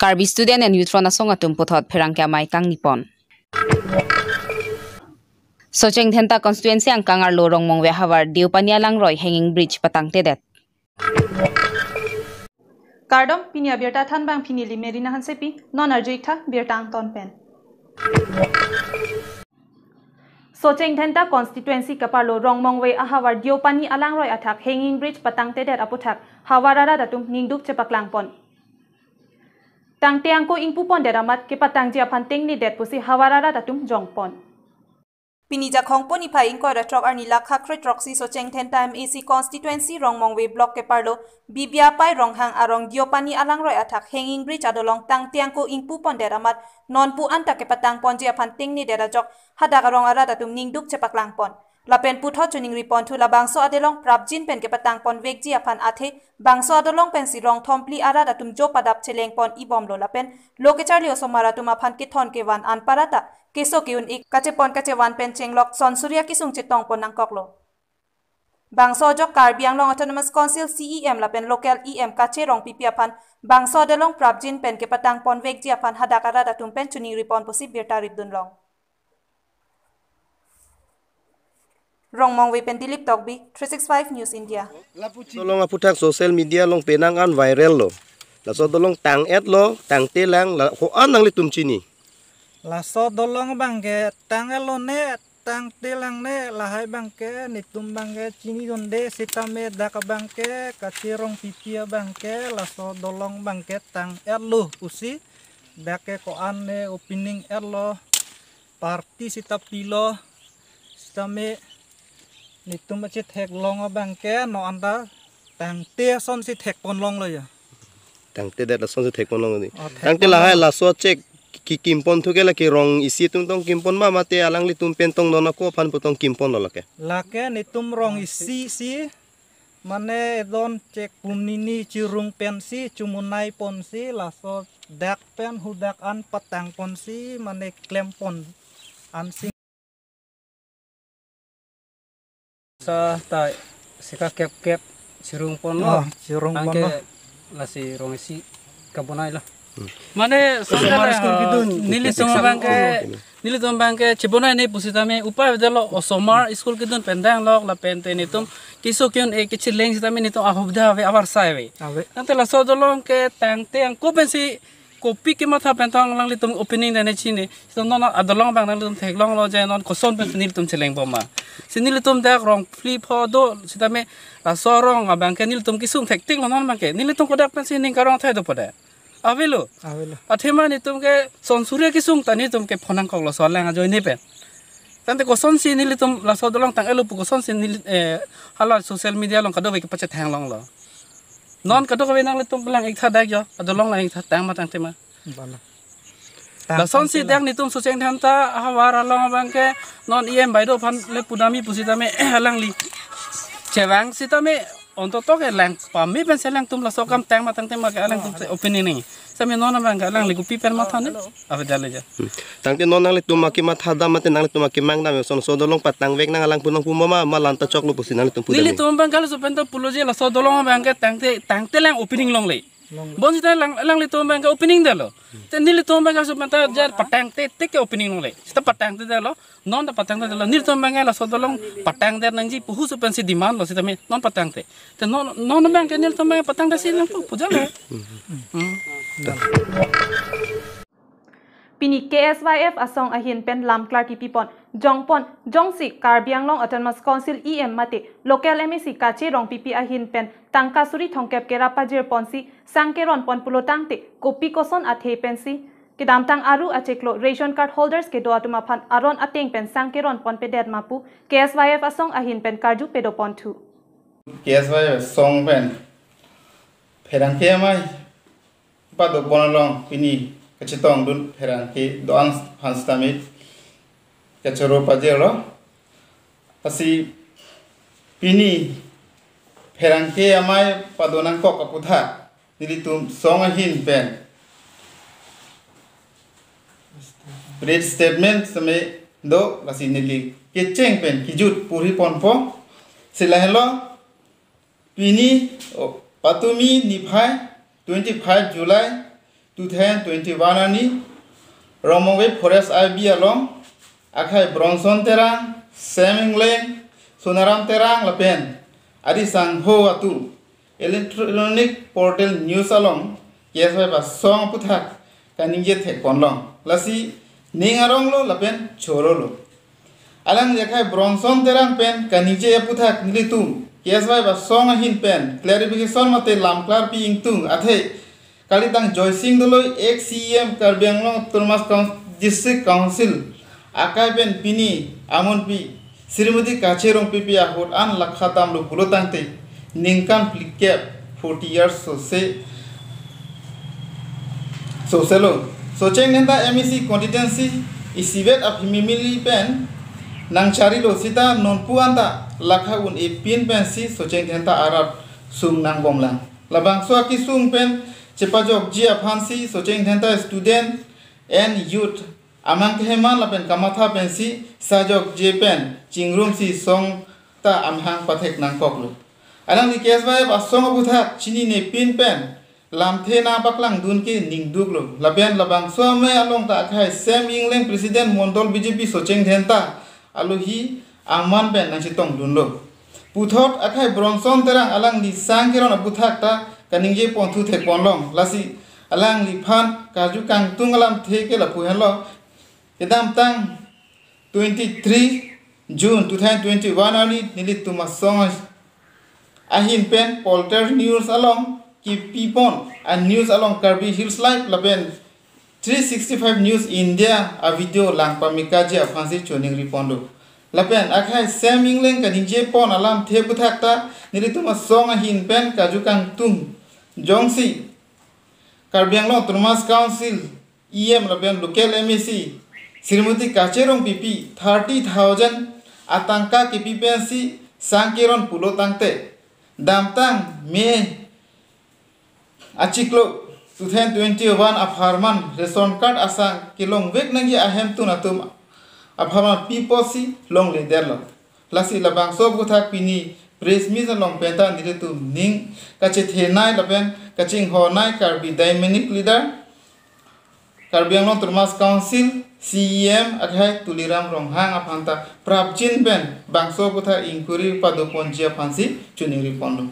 Karbi student and youth ron asong atum pothot pherang kya mai kang nipon. Socheng Thenta constituency ang kangar lo rongmong we hawar diupania lang roy hanging bridge patang tedet. Kardom pinia birta than bang pinili merina hansepi non arjuitha birtang ton pen. Socheng Thenta constituency kaparlo rongmong we ahawar diupani alang roy athak hanging bridge patang tedet aputhak hawarara datum ningduk chepaklang pon. Tang tiangko ingpupon deramat ke patang jia panting ni det pusi hawarara datum jongpon. Pinija khongpon ipa ingko retrok arni lakha kretroksi Socheng Thenta MAC constituency rongmong we block ke parlo bibia pai ronghang arong diopani alang roy athak hanging bridge adolong tang tiangko ingpupon deramat non pu anta ke patang pon jia panting ni derajok hadak arong ara datum ningduk chepaklang pon. Lapen putho chuning ripon thu la bangso adelong prapjin pen ke patang pon vekji apan athe bangso adolong pen sirong thompli ara datum jo padap cheleng pon ibom lo lapen lokecharli osomara tuma phan ke thon ke wan an parata keso keun ik kache pon kache wan pen chenglok son surya kisung chetong pon nangkoklo bangso jok Karbiang long autonomous council CEM lapen local EM kache rong pipi apan bangso adelong prapjin pen ke patang pon vekji apan hadakara datum pen chuning ripon posi birta ripdun long Rongmong we pen Dilip Tokbi 365 News India. Tolong aputak social media long penangan viral lo. Laso tolong tang et lo, tang telang la ho anang litum chini. Laso dolong bangke tang elo ne tang telang ne lahai bangke nitum bangke chini donde sitame dak bangke kacirong pipia bangke laso dolong bangke tang elo usi dake ko ane opening elo parti sitapilo sitame nitum macet hek long bangke no anda tang te son si hek pon long lo ya Tang te dat son si hek pon long ni. Tang te lahai laso cek ki kimpon thu kela ki rong isi tung tong kimpon ma mate alang litum pentong nona ko phan putong kimpon lo lake. Lake nitum rong isi si mane don cek punini cirung pensi cumunai ponsi laso dak pen hudak an patang ponsi mane klempon ansi sa ta sika kep sirung pon lo cirung pon la si rong si kabonai la mane somar skul kidun nili tom bangke chibonai nei pusitame upay delo osomar skul kidun pendang lok la pente nitum kiso kyun e kichileng sitame nitum ahobda ve abar saive ante la sodolong ke tangte ang kopensi kopi ke matha pentang lang litum opening dane chini so non adolong bang nang litum theklong lo je non koson pen nil tum cheleng boma sinil tum dak rong flip do sitame la sorong abang ke nil tum kisung thekting non bang ke nil tum kodak pen sining karong thai do poda avelo athema ni tum ke son surya kisung tani tum ke phonang kok lo sol lang joi ni pen tante koson si nil tum la sodolong tang elu koson si nil hala social media long kado ke pachet hang long lo non kadok we nang litum belang ik thadak yo adolong lang ik tang matang tema la son si dang nitum Socheng Thenta hawara long bangke non iem baido phan le pudami pusitame halang li chewang sitame ontoto ke lang pami pen selang tum la sokam tang matang tema ke alang tum opinion ni same non bang ka lang li gupi pen matha ne avdale ja Tang te non nang litum maki matha da mate nang litum maki mang nam son sodolong patang vek nang alang punong pumama malanta chok lu pusin nang litum pudami nili tum bang kala supenta puloje la sodolong bang ke tang te lang opening long le bon sita lang litum bang ke opening dalo te nili tum bang kala supenta jar patang te ke opening long le sita patang te dalo non da patang te dalo nili tum bang la sodolong patang der nang ji puhu supensi demand lo sita me non patang te non bang ke nili tum bang patang te silang puja le Pini KSYF asong ahin pen lam Clark pipon jongpon jongsik Karbiang long autonomous council EM mate local MAC kache rong pipi ahin pen tangka suri thongkep kera pajir ponsi sangkeron pon pulotangte kopi koson athe pensi kidamtang aru acheklo ration card holders ke doatuma phan aron ateng pen sangkeron pon pedet mapu KSYF asong ahin pen karju pedopon thu KSYF song pen pherang ke mai pado bonalong pini kacitong dun pherang ke doan hanstamit kachoro pajelo asi pini pherang ke amai padonang kok kaputha nilitum songa hin pen bread statement same do lasi nili kecheng pen kijut puri ponpo silahelo pini patumi niphai 25 July 2021 ani Romongwe Forest IB along akhai Bronson terang Semingleng Sonaram terang lapen adi sang ho atu electronic portal news along yesai ba song puthak kaninge the konlong lasi ningarong lo lapen choro lo alang yakhai Bronson terang pen kaninge puthak nilitum yesai ba song hin pen clarification mate lamklar pi ingtung athe kalitang joysing doloi XCM Karbianglong Turmas District Council akai pen pini amon pi Srimati Kacherong pipi ahot an lakhatam lo bulotangte ningkan plikep 40 years so selo so cheng nenda MEC constituency isibet of himimili pen nang chari lo sita non puanta lakha un epin pen si so cheng nenda arab sung nang bomlang labang so ki sung pen chepajok jia phansi so cheng nenda student and youth amang keheman lapen kamatha pensi sajok jepen chingrum si song ta amhang pathek nang koklu alang ni kes bai ba song abuthak chini ne pin pen lam the na baklang dun ki ning duglo laben labang so me along ta khai sem ingleng president mondol BJP socheng dhenta aluhi aman pen nang chitong dunlo puthot akhai Bronson terang alang ni sangkiron abuthak ta kaningje ponthu the konlong lasi alang li phan kaju kang tungalam the ke la puhenlo Kedam tang 23 June 2021 ani nilit tumasong ahin pen polter news along kipipon and news along Karbi Hills Live laben 365 News India a video lang pamikaji afansi choning ripondo laben akhai semingling kadinje pon alam the buthakta nilit tumasong ahin pen kajukang tung jongsi Karbianglong Turmas Council EM laben local MEC Srimati Kacherong pipi 30,000 atangka kipipensi sangkiron pulo tangte damtang me achiklo 2021 apharman ration card asang kilong wek nangi ahem tu natum apharman piposi long lederlo lasi labang so buthak pini press mi long penta niretu ning kache thenai laben kaching honai Karbi dynamic leader Karbianglong Turmas Council CEM akhai tuliram ronghang aphanta prapchin ben bangso putha inquiry padu ponjia phansi chuniri pondo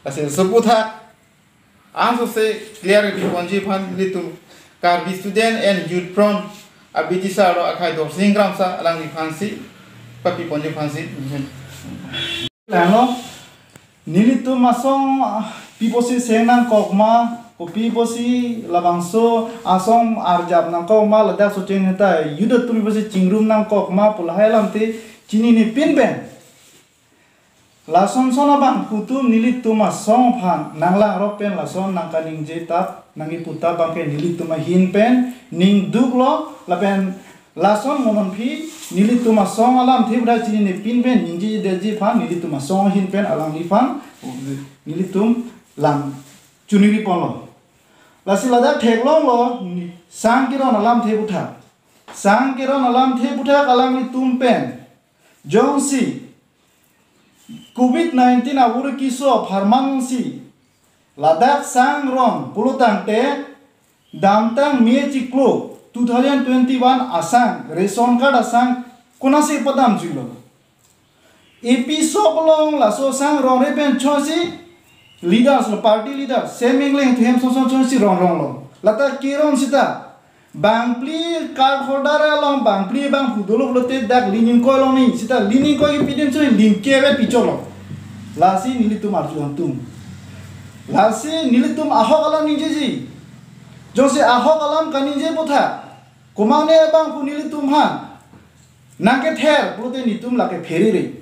ase suputha anso se clear ri ponji phan litu Karbi student and youth from abidisa ro akhai dor singram sa alang ri phansi papi ponji phansi lano nilitu masong piposi senang kokma kopi bosi labangso asong arjab nang ko ma ladak so cheng ta yuda tumi bosi chingrum nang ko ma pulhai lamte chini ni pin ben lason sona bang kutum nilit tuma song phan nangla ro pen lason nang kaning je tap nangi puta bangke nilit tuma hin pen ning duglo lapen lason monon phi nilit tuma song alam thibra chini ni pin ben ningji deji phan nilit tuma song hin pen alang ni phan nilit tum lam chuniri ponlo lasi ladak theklong lo sangkiron alam the butha sangkiron alam the butha alang ni tumpen jongsi COVID-19 awur kiso pharmansi ladak sangron pulutang te damtang me chiklo 2021 asang ration card asang kunasi padam jilo episode long laso sang ron repen chosi leaders party leader semingling them so si rong lo lata kiron sita bangpli card holder along bangpli bang hudolo lote dak linin ko long ni sita linin ko epidem so link kebe picholo lasi nilitum arjuan tum lasi nilitum ahok alam ninjeji jose ahok alam kaninje potha kumane bang punilitum ha nake ther pulote nitum lake ferire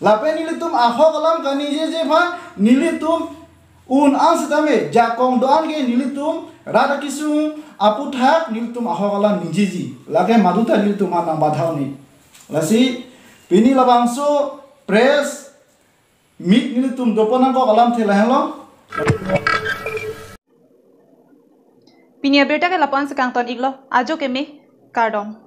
lape nilitum ahok alam kaninje je pha nilitum un ansitame jakong doan ge nilitum rada kisung aputhak nilitum ahok alam ninjeji lake maduta nilitum anang badhauni lasi pini labangso press mit nilitum doponang ko alam thelahelo Pinia berta ke lapan sekang ton iglo ajo kemi kardom